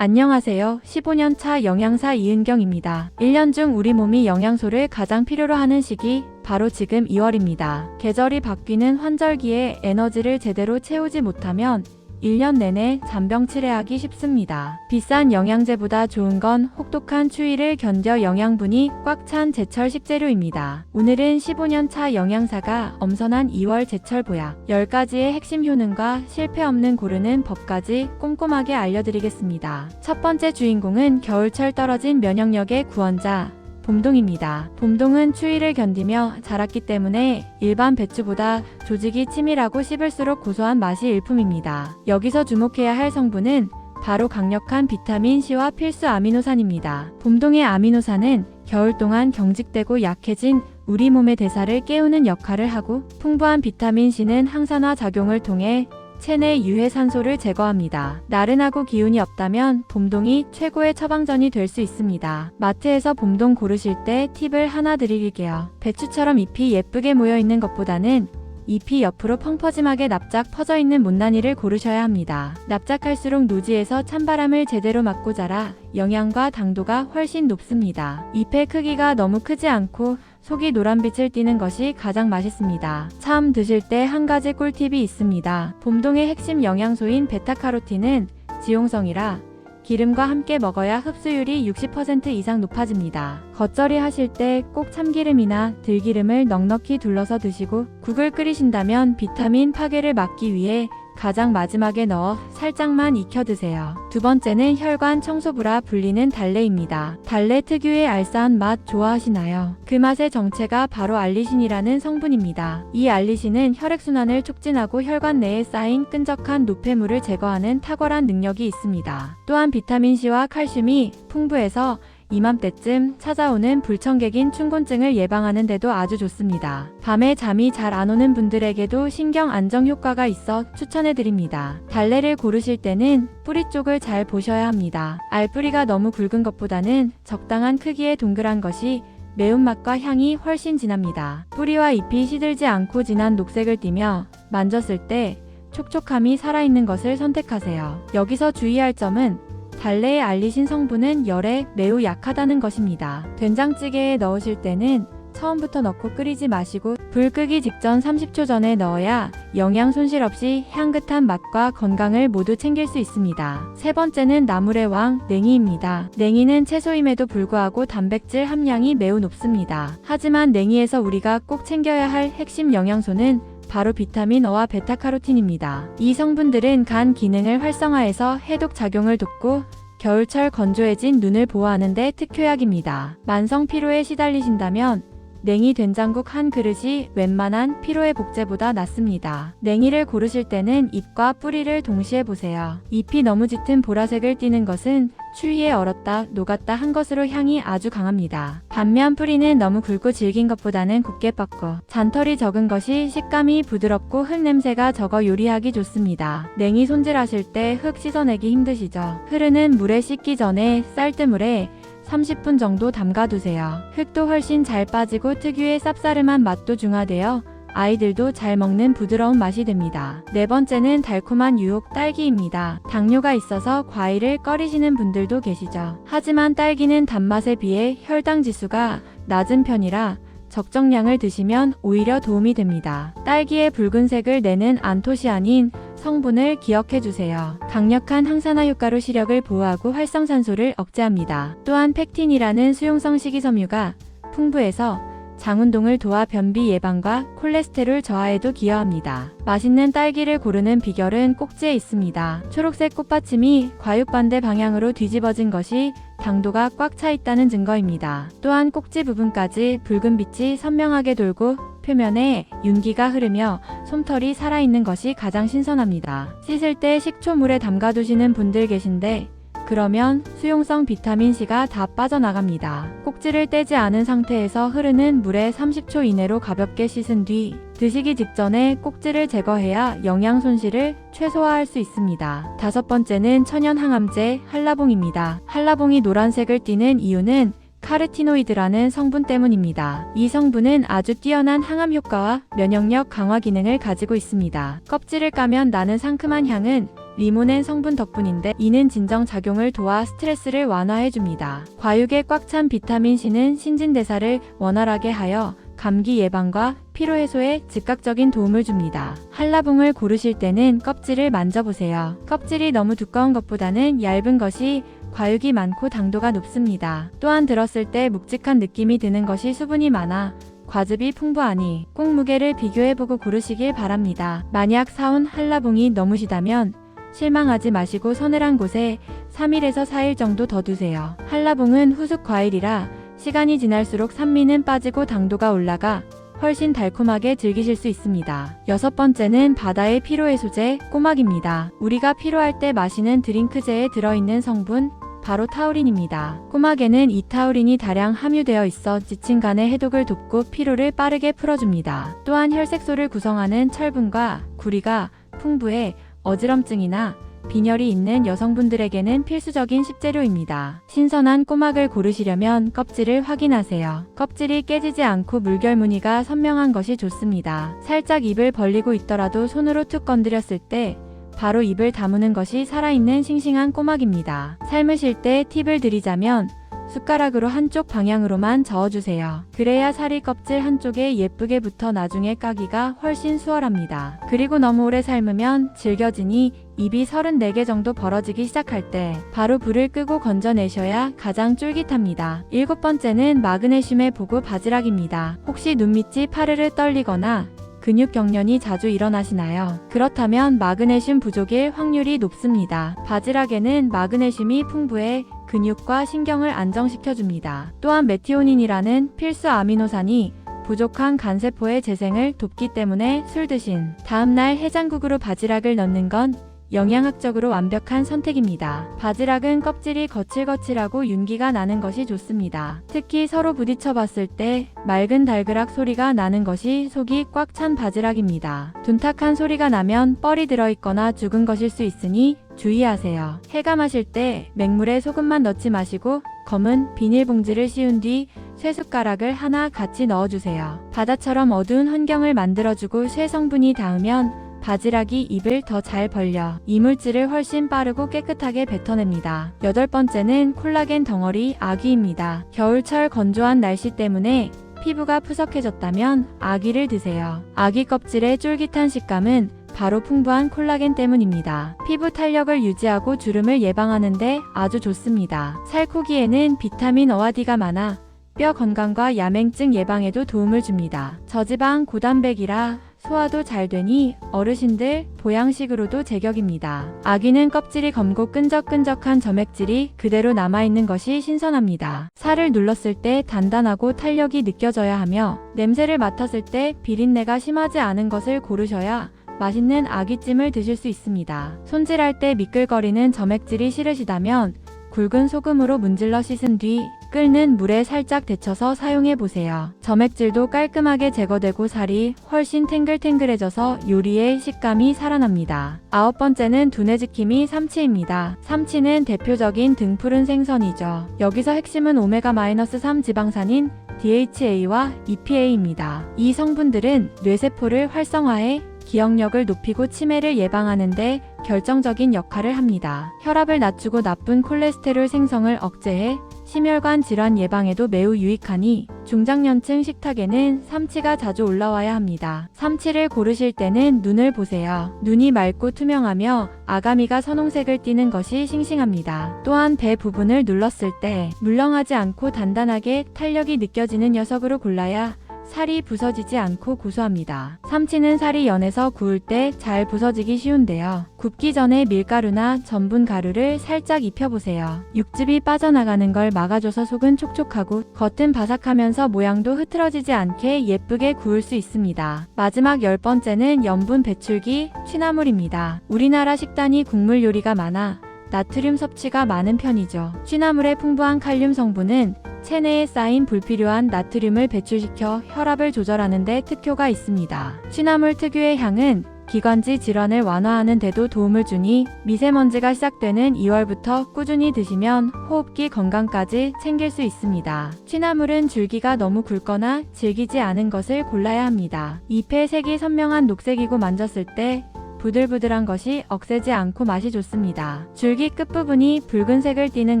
안녕하세요. 15년차 영양사 이은경입니다. 1년 중 우리 몸이 영양소를 가장 필요로 하는 시기, 바로 지금 2월입니다. 계절이 바뀌는 환절기에 에너지를 제대로 채우지 못하면 1년 내내 잔병치레하기 쉽습니다. 비싼 영양제보다 좋은 건 혹독한 추위를 견뎌 영양분이 꽉 찬 제철 식재료입니다. 오늘은 15년차 영양사가 엄선한 2월 제철 보약 10가지의 핵심 효능과 실패 없는 고르는 법까지 꼼꼼하게 알려드리겠습니다. 첫 번째 주인공은 겨울철 떨어진 면역력의 구원자, 봄동입니다. 봄동은 추위를 견디며 자랐기 때문에 일반 배추보다 조직이 치밀하고 씹을수록 고소한 맛이 일품입니다. 여기서 주목해야 할 성분은 바로 강력한 비타민C와 필수 아미노산입니다. 봄동의 아미노산은 겨울 동안 경직되고 약해진 우리 몸의 대사를 깨우는 역할을 하고, 풍부한 비타민C는 항산화 작용을 통해 체내 유해 산소를 제거합니다. 나른하고 기운이 없다면 봄동이 최고의 처방전이 될 수 있습니다. 마트에서 봄동 고르실 때 팁을 하나 드릴게요. 배추처럼 잎이 예쁘게 모여 있는 것보다는 잎이 옆으로 펑퍼짐하게 납작 퍼져 있는 못난이를 고르셔야 합니다. 납작할수록 노지에서 찬바람을 제대로 맞고 자라 영양과 당도가 훨씬 높습니다. 잎의 크기가 너무 크지 않고 속이 노란빛을 띠는 것이 가장 맛있습니다. 참 드실 때 한 가지 꿀팁이 있습니다. 봄동의 핵심 영양소인 베타카로틴은 지용성이라 기름과 함께 먹어야 흡수율이 60% 이상 높아집니다. 겉절이 하실 때 꼭 참기름이나 들기름을 넉넉히 둘러서 드시고, 국을 끓이신다면 비타민 파괴를 막기 위해 가장 마지막에 넣어 살짝만 익혀 드세요. 두 번째는 혈관 청소부라 불리는 달래입니다. 달래 특유의 알싸한 맛 좋아하시나요? 그 맛의 정체가 바로 알리신이라는 성분입니다. 이 알리신은 혈액순환을 촉진하고 혈관 내에 쌓인 끈적한 노폐물을 제거하는 탁월한 능력이 있습니다. 또한 비타민C와 칼슘이 풍부해서 이맘때쯤 찾아오는 불청객인 춘곤증을 예방하는 데도 아주 좋습니다. 밤에 잠이 잘 안 오는 분들에게도 신경 안정 효과가 있어 추천해드립니다. 달래를 고르실 때는 뿌리 쪽을 잘 보셔야 합니다. 알뿌리가 너무 굵은 것보다는 적당한 크기의 동그란 것이 매운맛과 향이 훨씬 진합니다. 뿌리와 잎이 시들지 않고 진한 녹색을 띠며 만졌을 때 촉촉함이 살아있는 것을 선택하세요. 여기서 주의할 점은 달래의 알리신 성분은 열에 매우 약하다는 것입니다. 된장찌개에 넣으실 때는 처음부터 넣고 끓이지 마시고 불 끄기 직전 30초 전에 넣어야 영양 손실 없이 향긋한 맛과 건강을 모두 챙길 수 있습니다. 세 번째는 나물의 왕, 냉이입니다. 냉이는 채소임에도 불구하고 단백질 함량이 매우 높습니다. 하지만 냉이에서 우리가 꼭 챙겨야 할 핵심 영양소는 바로 비타민어와 베타카로틴입니다. 이 성분들은 간 기능을 활성화해서 해독 작용을 돕고 겨울철 건조해진 눈을 보호하는 데 특효약입니다. 만성 피로에 시달리신다면 냉이 된장국 한 그릇이 웬만한 피로의 복제보다 낫습니다. 냉이를 고르실 때는 잎과 뿌리를 동시에 보세요. 잎이 너무 짙은 보라색을 띠는 것은 추위에 얼었다 녹았다 한 것으로 향이 아주 강합니다. 반면 뿌리는 너무 굵고 질긴 것보다는 곱게 뻗고 잔털이 적은 것이 식감이 부드럽고 흙 냄새가 적어 요리하기 좋습니다. 냉이 손질하실 때 흙 씻어내기 힘드시죠? 흐르는 물에 씻기 전에 쌀뜨물에 30분 정도 담가두세요. 흙도 훨씬 잘 빠지고 특유의 쌉싸름한 맛도 중화되어 아이들도 잘 먹는 부드러운 맛이 됩니다. 네 번째는 달콤한 유혹 딸기입니다. 당뇨가 있어서 과일을 꺼리시는 분들도 계시죠. 하지만 딸기는 단맛에 비해 혈당 지수가 낮은 편이라 적정량을 드시면 오히려 도움이 됩니다. 딸기의 붉은색을 내는 안토시아닌 성분을 기억해주세요. 강력한 항산화 효과로 시력을 보호하고 활성산소를 억제합니다. 또한 펙틴이라는 수용성 식이섬유가 풍부해서 장운동을 도와 변비 예방과 콜레스테롤 저하에도 기여합니다. 맛있는 딸기를 고르는 비결은 꼭지에 있습니다. 초록색 꽃받침이 과육반대 방향으로 뒤집어진 것이 당도가 꽉 차 있다는 증거입니다. 또한 꼭지 부분까지 붉은 빛이 선명하게 돌고 표면에 윤기가 흐르며 솜털이 살아있는 것이 가장 신선합니다. 씻을 때 식초물에 담가두시는 분들 계신데 그러면 수용성 비타민C가 다 빠져나갑니다. 꼭지를 떼지 않은 상태에서 흐르는 물에 30초 이내로 가볍게 씻은 뒤 드시기 직전에 꼭지를 제거해야 영양 손실을 최소화할 수 있습니다. 다섯 번째는 천연 항암제 한라봉입니다. 한라봉이 노란색을 띠는 이유는 카르티노이드라는 성분 때문입니다. 이 성분은 아주 뛰어난 항암 효과와 면역력 강화 기능을 가지고 있습니다. 껍질을 까면 나는 상큼한 향은 리모넨 성분 덕분인데 이는 진정 작용을 도와 스트레스를 완화해줍니다. 과육에 꽉 찬 비타민C는 신진대사를 원활하게 하여 감기 예방과 피로 해소에 즉각적인 도움을 줍니다. 한라봉을 고르실 때는 껍질을 만져보세요. 껍질이 너무 두꺼운 것보다는 얇은 것이 과육이 많고 당도가 높습니다. 또한 들었을 때 묵직한 느낌이 드는 것이 수분이 많아 과즙이 풍부하니 꼭 무게를 비교해보고 고르시길 바랍니다. 만약 사온 한라봉이 너무 시다면 실망하지 마시고 서늘한 곳에 3일에서 4일 정도 더 두세요. 한라봉은 후숙 과일이라 시간이 지날수록 산미는 빠지고 당도가 올라가 훨씬 달콤하게 즐기실 수 있습니다. 6번째는 바다의 피로해소제 꼬막입니다. 우리가 피로할 때 마시는 드링크제에 들어있는 성분 바로 타우린입니다. 꼬막에는 이 타우린이 다량 함유되어 있어 지친 간의 해독을 돕고 피로를 빠르게 풀어줍니다. 또한 혈색소를 구성하는 철분과 구리가 풍부해 어지럼증이나 빈혈이 있는 여성분들에게는 필수적인 식재료입니다. 신선한 꼬막을 고르시려면 껍질을 확인하세요. 껍질이 깨지지 않고 물결 무늬가 선명한 것이 좋습니다. 살짝 입을 벌리고 있더라도 손으로 툭 건드렸을 때 바로 입을 다무는 것이 살아있는 싱싱한 꼬막입니다. 삶으실 때 팁을 드리자면 숟가락으로 한쪽 방향으로만 저어주세요. 그래야 살이 껍질 한쪽에 예쁘게 붙어 나중에 까기가 훨씬 수월합니다. 그리고 너무 오래 삶으면 질겨지니 입이 34개 정도 벌어지기 시작할 때 바로 불을 끄고 건져내셔야 가장 쫄깃합니다. 7번째는 마그네슘의 보고 바지락입니다. 혹시 눈밑이 파르르 떨리거나 근육 경련이 자주 일어나시나요? 그렇다면 마그네슘 부족일 확률이 높습니다. 바지락에는 마그네슘이 풍부해 근육과 신경을 안정시켜줍니다. 또한 메티오닌이라는 필수 아미노산이 부족한 간세포의 재생을 돕기 때문에 술 드신 다음날 해장국으로 바지락을 넣는 건 영양학적으로 완벽한 선택입니다. 바지락은 껍질이 거칠거칠하고 윤기가 나는 것이 좋습니다. 특히 서로 부딪혀 봤을 때 맑은 달그락 소리가 나는 것이 속이 꽉 찬 바지락입니다. 둔탁한 소리가 나면 뻘이 들어있거나 죽은 것일 수 있으니 주의하세요. 해감하실 때 맹물에 소금만 넣지 마시고 검은 비닐봉지를 씌운 뒤 쇠숟가락을 하나 같이 넣어주세요. 바다처럼 어두운 환경을 만들어주고 쇠 성분이 닿으면 바지락이 입을 더 잘 벌려 이물질을 훨씬 빠르고 깨끗하게 뱉어냅니다. 8번째는 콜라겐 덩어리 아귀입니다. 겨울철 건조한 날씨 때문에 피부가 푸석해졌다면 아귀를 드세요. 아귀 껍질의 쫄깃한 식감은 바로 풍부한 콜라겐 때문입니다. 피부 탄력을 유지하고 주름을 예방하는데 아주 좋습니다. 살코기에는 비타민 O와 D가 많아 뼈 건강과 야맹증 예방에도 도움을 줍니다. 저지방 고단백이라 소화도 잘 되니 어르신들 보양식으로도 제격입니다. 아귀는 껍질이 검고 끈적끈적한 점액질이 그대로 남아있는 것이 신선합니다. 살을 눌렀을 때 단단하고 탄력이 느껴져야 하며 냄새를 맡았을 때 비린내가 심하지 않은 것을 고르셔야 맛있는 아귀찜을 드실 수 있습니다. 손질할 때 미끌거리는 점액질이 싫으시다면 굵은 소금으로 문질러 씻은 뒤 끓는 물에 살짝 데쳐서 사용해보세요. 점액질도 깔끔하게 제거되고 살이 훨씬 탱글탱글해져서 요리의 식감이 살아납니다. 9번째는 두뇌지킴이 삼치입니다. 삼치는 대표적인 등푸른 생선이죠. 여기서 핵심은 오메가-3 지방산인 DHA와 EPA입니다. 이 성분들은 뇌세포를 활성화해 기억력을 높이고 치매를 예방하는 데 결정적인 역할을 합니다. 혈압을 낮추고 나쁜 콜레스테롤 생성을 억제해 심혈관 질환 예방에도 매우 유익하니 중장년층 식탁에는 삼치가 자주 올라와야 합니다. 삼치를 고르실 때는 눈을 보세요. 눈이 맑고 투명하며 아가미가 선홍색을 띠는 것이 싱싱합니다. 또한 배 부분을 눌렀을 때 물렁하지 않고 단단하게 탄력이 느껴지는 녀석으로 골라야 살이 부서지지 않고 고소합니다. 삼치는 살이 연해서 구울 때 잘 부서지기 쉬운데요. 굽기 전에 밀가루나 전분 가루를 살짝 입혀보세요. 육즙이 빠져나가는 걸 막아줘서 속은 촉촉하고 겉은 바삭하면서 모양도 흐트러지지 않게 예쁘게 구울 수 있습니다. 마지막 10번째는 염분 배출기 취나물입니다. 우리나라 식단이 국물 요리가 많아 나트륨 섭취가 많은 편이죠. 취나물의 풍부한 칼륨 성분은 체내에 쌓인 불필요한 나트륨을 배출시켜 혈압을 조절하는 데 특효가 있습니다. 취나물 특유의 향은 기관지 질환을 완화하는 데도 도움을 주니 미세먼지가 시작되는 2월부터 꾸준히 드시면 호흡기 건강까지 챙길 수 있습니다. 취나물은 줄기가 너무 굵거나 질기지 않은 것을 골라야 합니다. 잎의 색이 선명한 녹색이고 만졌을 때 부들부들한 것이 억세지 않고 맛이 좋습니다. 줄기 끝부분이 붉은색을 띠는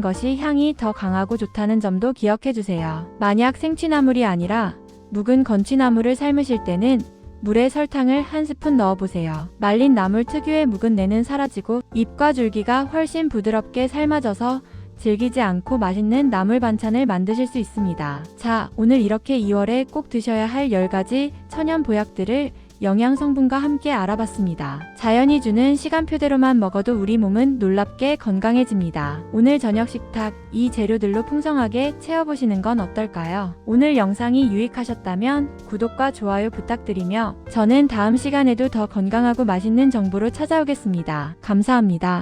것이 향이 더 강하고 좋다는 점도 기억해주세요. 만약 생취나물이 아니라 묵은 건취나물을 삶으실 때는 물에 설탕을 한 스푼 넣어보세요. 말린 나물 특유의 묵은 내는 사라지고 잎과 줄기가 훨씬 부드럽게 삶아져서 질기지 않고 맛있는 나물 반찬을 만드실 수 있습니다. 자, 오늘 이렇게 2월에 꼭 드셔야 할 10가지 천연 보약들을 영양 성분과 함께 알아봤습니다. 자연이 주는 시간표대로만 먹어도 우리 몸은 놀랍게 건강해집니다. 오늘 저녁 식탁 이 재료들로 풍성하게 채워보시는 건 어떨까요? 오늘 영상이 유익하셨다면 구독과 좋아요 부탁드리며 저는 다음 시간에도 더 건강하고 맛있는 정보로 찾아오겠습니다. 감사합니다.